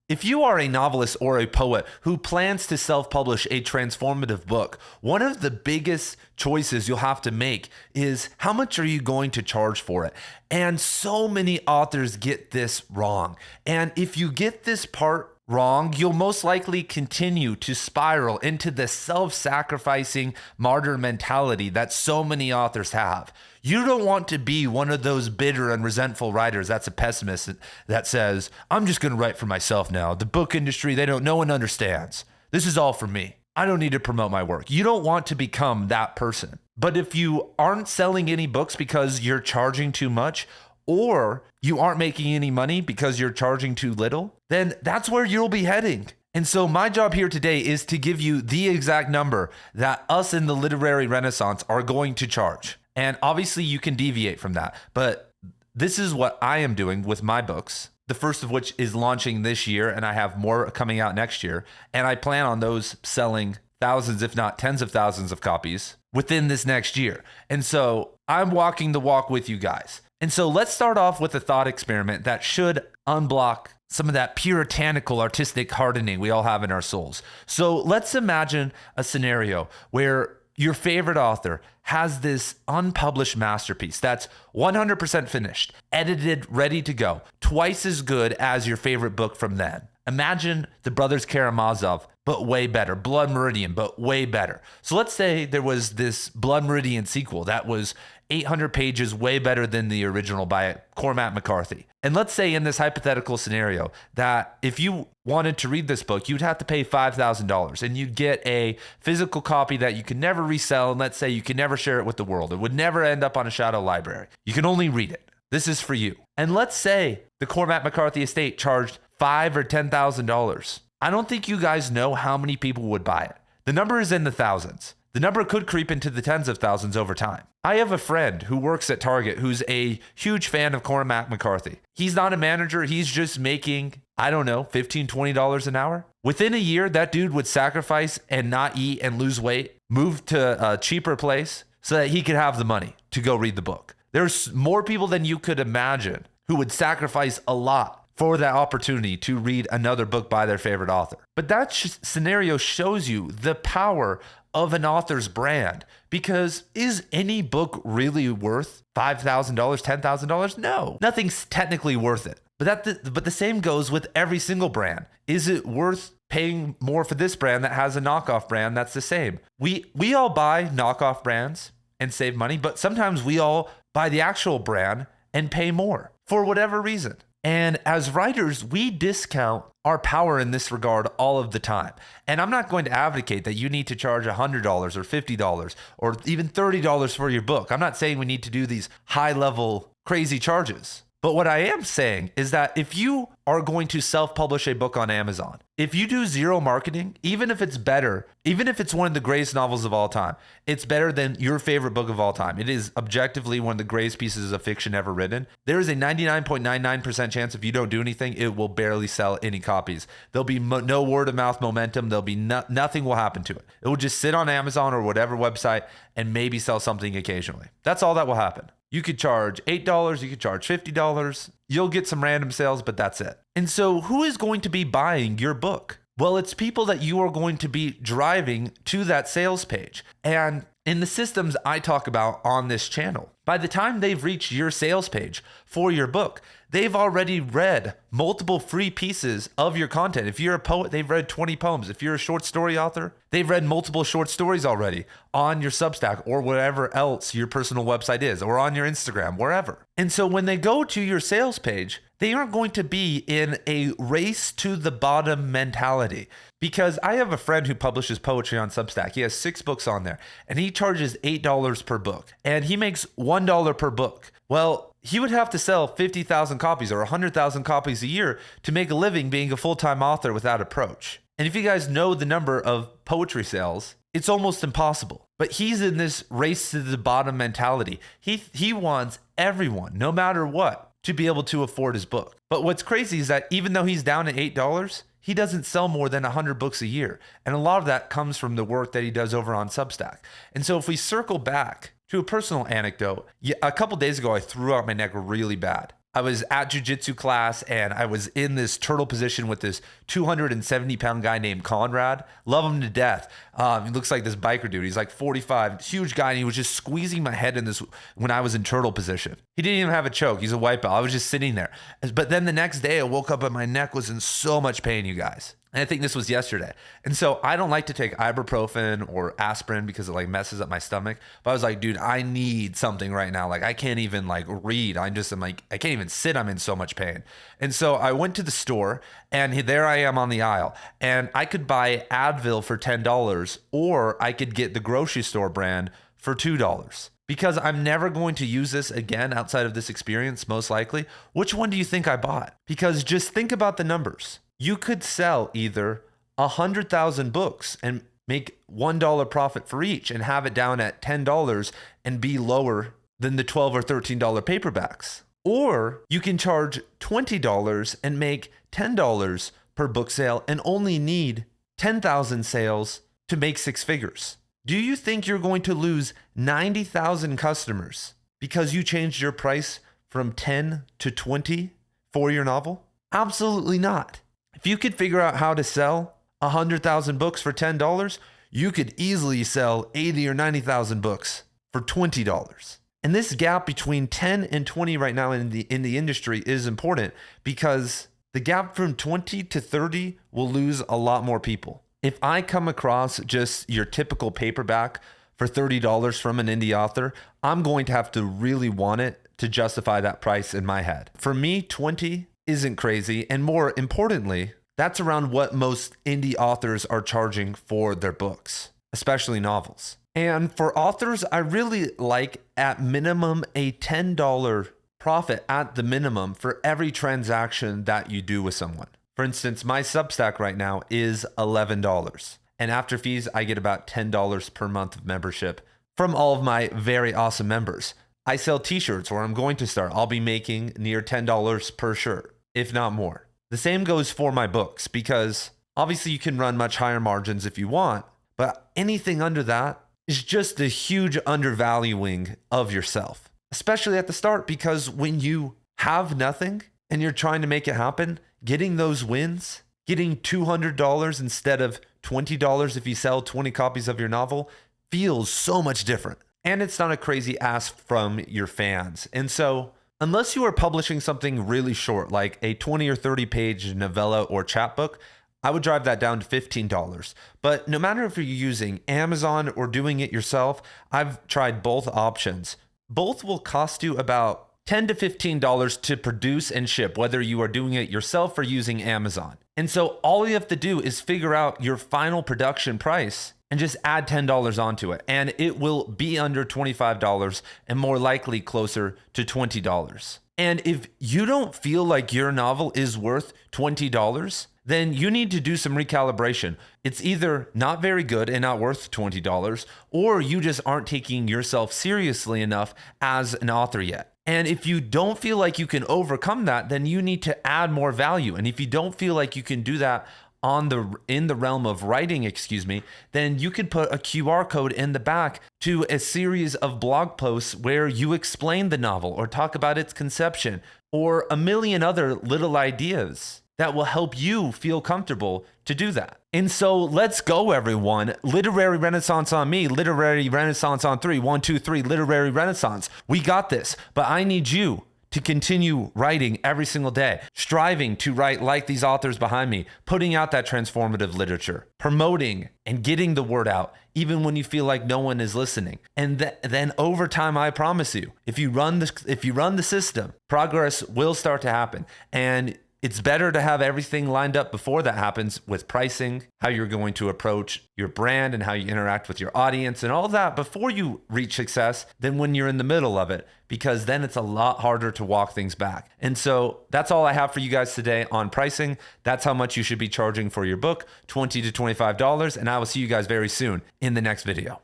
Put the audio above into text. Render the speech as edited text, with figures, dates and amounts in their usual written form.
If you are a novelist or a poet who plans to self-publish a transformative book, one of the biggest choices you'll have to make is how much are you going to charge for it? And so many authors get this wrong. And if you get this part wrong, you'll most likely continue to spiral into the self-sacrificing martyr mentality that so many authors have. You don't want to be one of those bitter and resentful writers that's a pessimist that says, I'm just going to write for myself now. The book industry, no one understands. This is all for me. I don't need to promote my work. You don't want to become that person. But if you aren't selling any books because you're charging too much, or you aren't making any money because you're charging too little, then that's where you'll be heading. And so my job here today is to give you the exact number that us in the literary renaissance are going to charge. And obviously you can deviate from that, but this is what I am doing with my books, the first of which is launching this year, and I have more coming out next year. And I plan on those selling thousands, if not tens of thousands of copies within this next year. And so I'm walking the walk with you guys. And so let's start off with a thought experiment that should unblock some of that puritanical artistic hardening we all have in our souls. So let's imagine a scenario where your favorite author has this unpublished masterpiece that's 100% finished, edited, ready to go, twice as good as your favorite book from then. Imagine the Brothers Karamazov, but way better. Blood Meridian, but way better. So let's say there was this Blood Meridian sequel that was 800 pages, way better than the original by Cormac McCarthy. And let's say in this hypothetical scenario that if you wanted to read this book, you'd have to pay $5,000 and you'd get a physical copy that you could never resell. And let's say you could never share it with the world. It would never end up on a shadow library. You can only read it. This is for you. And let's say the Cormac McCarthy estate charged $5,000 or $10,000. I don't think you guys know how many people would buy it. The number is in the thousands. The number could creep into the tens of thousands over time. I have a friend who works at Target who's a huge fan of Cormac McCarthy. He's not a manager. He's just making, I don't know, $15, $20 an hour. Within a year, that dude would sacrifice and not eat and lose weight, move to a cheaper place so that he could have the money to go read the book. There's more people than you could imagine who would sacrifice a lot for that opportunity to read another book by their favorite author. But that scenario shows you the power of an author's brand, because is any book really worth $5,000, $10,000? No, nothing's technically worth it. But the same goes with every single brand. Is it worth paying more for this brand that has a knockoff brand that's the same? We all buy knockoff brands and save money, but sometimes we all buy the actual brand and pay more for whatever reason. And as writers, we discount our power in this regard all of the time. And I'm not going to advocate that you need to charge $100 or $50 or even $30 for your book. I'm not saying we need to do these high-level crazy charges. But what I am saying is that if you are going to self-publish a book on Amazon, if you do zero marketing, even if it's better, even if it's one of the greatest novels of all time, it's better than your favorite book of all time. It is objectively one of the greatest pieces of fiction ever written. There is a 99.99% chance if you don't do anything, it will barely sell any copies. There'll be no word of mouth momentum. There'll be nothing will happen to it. It will just sit on Amazon or whatever website and maybe sell something occasionally. That's all that will happen. You could charge $8, you could charge $50. You'll get some random sales, but that's it. And so who is going to be buying your book? Well, it's people that you are going to be driving to that sales page. And in the systems I talk about on this channel, by the time they've reached your sales page for your book, they've already read multiple free pieces of your content. If you're a poet, they've read 20 poems. If you're a short story author, they've read multiple short stories already on your Substack or whatever else your personal website is, or on your Instagram, wherever. And so when they go to your sales page, they aren't going to be in a race to the bottom mentality. Because I have a friend who publishes poetry on Substack. He has 6 books on there, and he charges $8 per book, and he makes $1 per book. Well, he would have to sell 50,000 copies or 100,000 copies a year to make a living being a full-time author without approach. And if you guys know the number of poetry sales, it's almost impossible. But he's in this race to the bottom mentality. He wants everyone, no matter what, to be able to afford his book. But what's crazy is that even though he's down at $8, he doesn't sell more than 100 books a year. And a lot of that comes from the work that he does over on Substack. And so if we circle back to a personal anecdote, a couple days ago, I threw out my neck really bad. I was at jujitsu class and I was in this turtle position with this 270-pound guy named Conrad. Love him to death. He looks like this biker dude. He's like 45, huge guy, and he was just squeezing my head in this when I was in turtle position. He didn't even have a choke. He's a white belt. I was just sitting there. But then the next day I woke up and my neck was in so much pain, you guys. And I think this was yesterday. And so I don't like to take ibuprofen or aspirin because it like messes up my stomach. But I was like, dude, I need something right now. Like I can't even like read. I'm like, I can't even sit. I'm in so much pain. And so I went to the store and there I am on the aisle. And I could buy Advil for $10 or I could get the grocery store brand for $2. Because I'm never going to use this again outside of this experience, most likely. Which one do you think I bought? Because just think about the numbers. You could sell either 100,000 books and make $1 profit for each and have it down at $10 and be lower than the $12 or $13 paperbacks. Or you can charge $20 and make $10 per book sale and only need 10,000 sales to make six figures. Do you think you're going to lose 90,000 customers because you changed your price from 10 to 20 for your novel? Absolutely not. If you could figure out how to sell 100,000 books for $10, you could easily sell 80 or 90,000 books for $20. And this gap between 10 and 20 right now in the industry is important because the gap from 20 to 30 will lose a lot more people. If I come across just your typical paperback for $30 from an indie author, I'm going to have to really want it to justify that price in my head. For me, 20 isn't crazy. And more importantly, that's around what most indie authors are charging for their books, especially novels. And for authors, I really like at minimum a $10 profit at the minimum for every transaction that you do with someone. For instance, my Substack right now is $11. And after fees, I get about $10 per month of membership from all of my very awesome members. I sell t-shirts, or I'm going to start. I'll be making near $10 per shirt, if not more. The same goes for my books because obviously you can run much higher margins if you want, but anything under that is just a huge undervaluing of yourself, especially at the start, because when you have nothing and you're trying to make it happen, getting those wins, getting $200 instead of $20 if you sell 20 copies of your novel feels so much different. And it's not a crazy ask from your fans. And so unless you are publishing something really short, like a 20 or 30 page novella or chapbook, I would drive that down to $15. But no matter if you're using Amazon or doing it yourself, I've tried both options. Both will cost you about $10 to $15 to produce and ship, whether you are doing it yourself or using Amazon. And so all you have to do is figure out your final production price and just add $10 onto it. And it will be under $25 and more likely closer to $20. And if you don't feel like your novel is worth $20, then you need to do some recalibration. It's either not very good and not worth $20, or you just aren't taking yourself seriously enough as an author yet. And if you don't feel like you can overcome that, then you need to add more value. And if you don't feel like you can do that in the realm of writing, then you could put a QR code in the back to a series of blog posts where you explain the novel or talk about its conception or a million other little ideas that will help you feel comfortable to do that. And so let's go, everyone. Literary Renaissance on me, Literary Renaissance on 3, 1, 2, 3, Literary Renaissance. We got this, but I need you to continue writing every single day, striving to write like these authors behind me, putting out that transformative literature, promoting and getting the word out, even when you feel like no one is listening. And then over time, I promise you, if you run the system, progress will start to happen. And it's better to have everything lined up before that happens with pricing, how you're going to approach your brand and how you interact with your audience and all that before you reach success than when you're in the middle of it, because then it's a lot harder to walk things back. And so that's all I have for you guys today on pricing. That's how much you should be charging for your book, $20 to $25. And I will see you guys very soon in the next video.